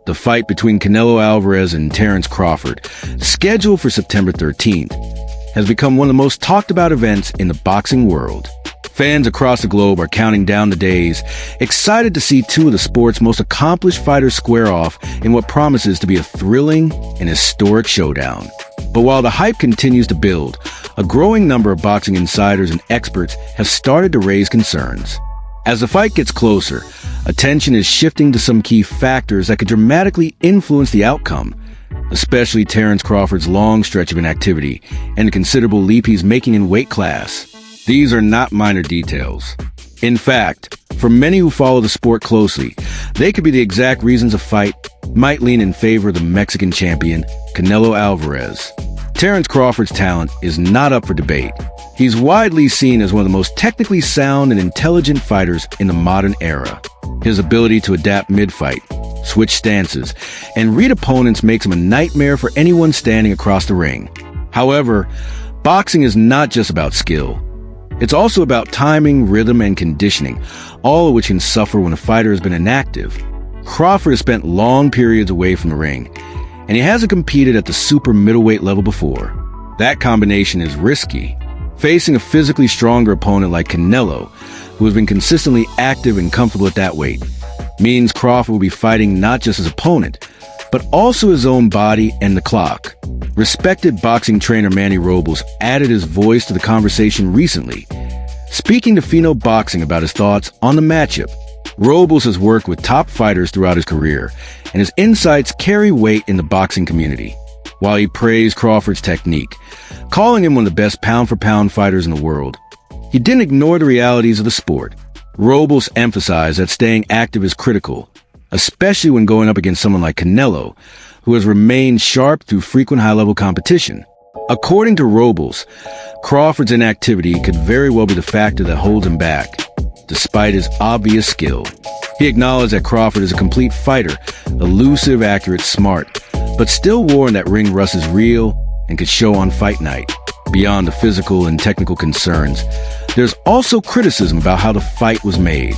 the fight between Canelo Alvarez and Terence Crawford, scheduled for September 13th, has become one of the most talked about events in the boxing world. Fans across the globe are counting down the days, excited to see two of the sport's most accomplished fighters square off in what promises to be a thrilling and historic showdown. But while the hype continues to build, a growing number of boxing insiders and experts have started to raise concerns. As the fight gets closer, attention is shifting to some key factors that could dramatically influence the outcome, especially Terence Crawford's long stretch of inactivity and the considerable leap he's making in weight class. These are not minor details. In fact, for many who follow the sport closely, they could be the exact reasons a fight might lean in favor of the Mexican champion, Canelo Alvarez. Terence Crawford's talent is not up for debate. He's widely seen as one of the most technically sound and intelligent fighters in the modern era. His ability to adapt mid-fight, switch stances, and read opponents makes him a nightmare for anyone standing across the ring. However, boxing is not just about skill. It's also about timing, rhythm, and conditioning, all of which can suffer when a fighter has been inactive. Crawford has spent long periods away from the ring, and he hasn't competed at the super middleweight level before. That combination is risky. Facing a physically stronger opponent like Canelo, who has been consistently active and comfortable at that weight, means Crawford will be fighting not just his opponent, but also his own body and the clock. Respected boxing trainer Manny Robles added his voice to the conversation recently. Speaking to Pheno Boxing about his thoughts on the matchup, Robles has worked with top fighters throughout his career, and his insights carry weight in the boxing community. While he praised Crawford's technique, calling him one of the best pound-for-pound fighters in the world, he didn't ignore the realities of the sport. Robles emphasized that staying active is critical, especially when going up against someone like Canelo, who has remained sharp through frequent high-level competition. According to Robles, Crawford's inactivity could very well be the factor that holds him back, despite his obvious skill. He acknowledged that Crawford is a complete fighter, elusive, accurate, smart, but still warned that ring rust is real and could show on fight night. Beyond the physical and technical concerns, there's also criticism about how the fight was made.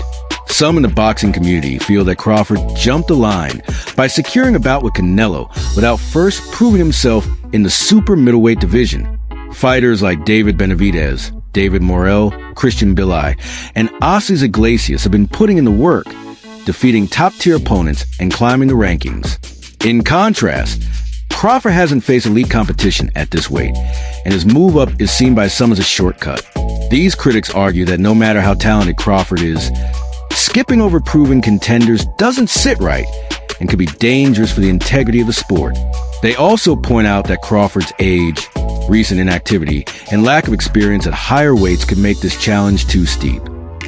Some in the boxing community feel that Crawford jumped the line by securing a bout with Canelo without first proving himself in the super middleweight division. Fighters like David Benavidez, David Morrell, Christian Bilai, and Ossie Iglesias have been putting in the work, defeating top-tier opponents and climbing the rankings. In contrast, Crawford hasn't faced elite competition at this weight, and his move up is seen by some as a shortcut. These critics argue that no matter how talented Crawford is, skipping over proven contenders doesn't sit right and could be dangerous for the integrity of the sport. They also point out that Crawford's age, recent inactivity, and lack of experience at higher weights could make this challenge too steep.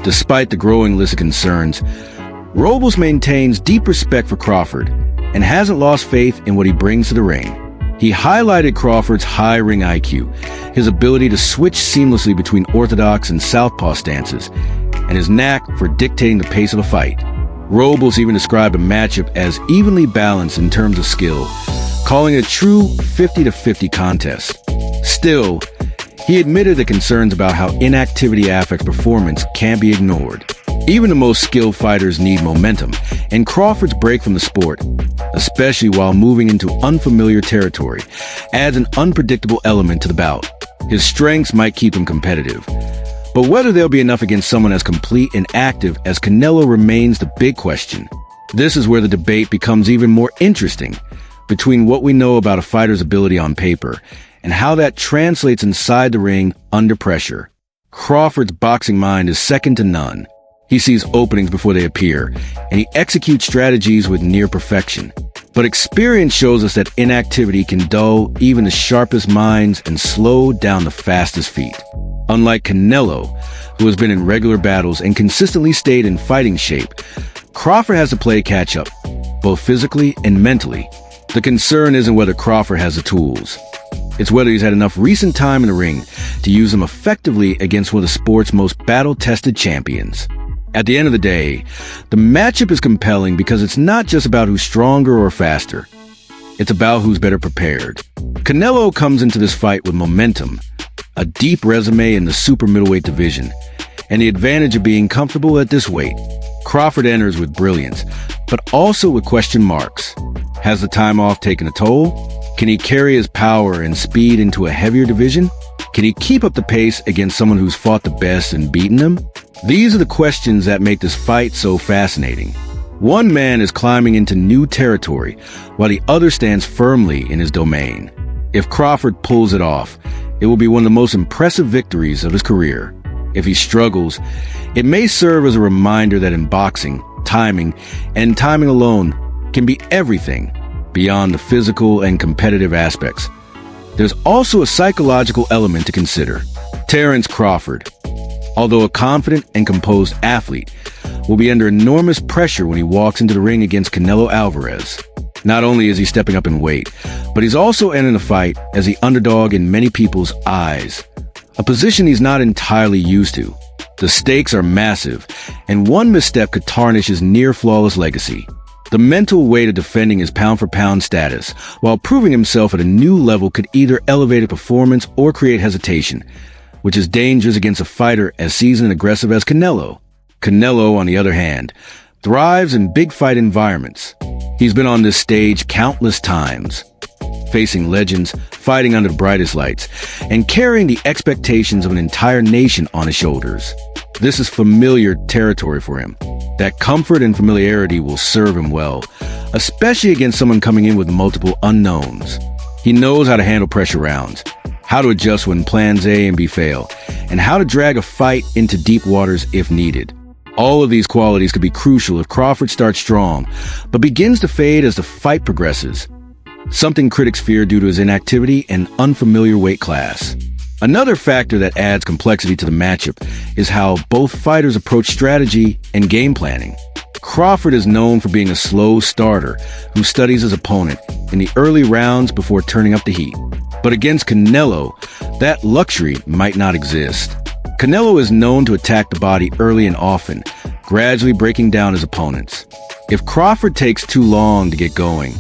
Despite the growing list of concerns, Robles maintains deep respect for Crawford and hasn't lost faith in what he brings to the ring. He highlighted Crawford's high ring IQ, his ability to switch seamlessly between orthodox and southpaw stances, and his knack for dictating the pace of a fight. Robles even described a matchup as evenly balanced in terms of skill, calling it a true 50-50 contest. Still, he admitted the concerns about how inactivity affects performance can't be ignored. Even the most skilled fighters need momentum, and Crawford's break from the sport, especially while moving into unfamiliar territory, adds an unpredictable element to the bout. His strengths might keep him competitive, but whether they'll be enough against someone as complete and active as Canelo remains the big question. This is where the debate becomes even more interesting, between what we know about a fighter's ability on paper and how that translates inside the ring under pressure. Crawford's boxing mind is second to none. He sees openings before they appear, and he executes strategies with near perfection. But experience shows us that inactivity can dull even the sharpest minds and slow down the fastest feet. Unlike Canelo, who has been in regular battles and consistently stayed in fighting shape, Crawford has to play catch-up, both physically and mentally. The concern isn't whether Crawford has the tools. It's whether he's had enough recent time in the ring to use them effectively against one of the sport's most battle-tested champions. At the end of the day, the matchup is compelling because it's not just about who's stronger or faster. It's about who's better prepared. Canelo comes into this fight with momentum, a deep resume in the super middleweight division, and the advantage of being comfortable at this weight. Crawford enters with brilliance, but also with question marks. Has the time off taken a toll? Can he carry his power and speed into a heavier division? Can he keep up the pace against someone who's fought the best and beaten him? These are the questions that make this fight so fascinating. One man is climbing into new territory, while the other stands firmly in his domain. If Crawford pulls it off, it will be one of the most impressive victories of his career. If he struggles, it may serve as a reminder that in boxing, timing, and timing alone, can be everything beyond the physical and competitive aspects. There's also a psychological element to consider. Terence Crawford, although a confident and composed athlete, will be under enormous pressure when he walks into the ring against Canelo Alvarez. Not only is he stepping up in weight, but he's also entering the fight as the underdog in many people's eyes, a position he's not entirely used to. The stakes are massive, and one misstep could tarnish his near-flawless legacy. The mental weight of defending his pound-for-pound status while proving himself at a new level could either elevate a performance or create hesitation, which is dangerous against a fighter as seasoned and aggressive as Canelo. Canelo, on the other hand, thrives in big fight environments. He's been on this stage countless times, facing legends, fighting under the brightest lights, and carrying the expectations of an entire nation on his shoulders. This is familiar territory for him. That comfort and familiarity will serve him well, especially against someone coming in with multiple unknowns. He knows how to handle pressure rounds, how to adjust when plans A and B fail, and how to drag a fight into deep waters if needed. All of these qualities could be crucial if Crawford starts strong, but begins to fade as the fight progresses, something critics fear due to his inactivity and unfamiliar weight class. Another factor that adds complexity to the matchup is how both fighters approach strategy and game planning. Crawford is known for being a slow starter who studies his opponent in the early rounds before turning up the heat. But against Canelo, that luxury might not exist. Canelo is known to attack the body early and often, gradually breaking down his opponents. If Crawford takes too long to get going,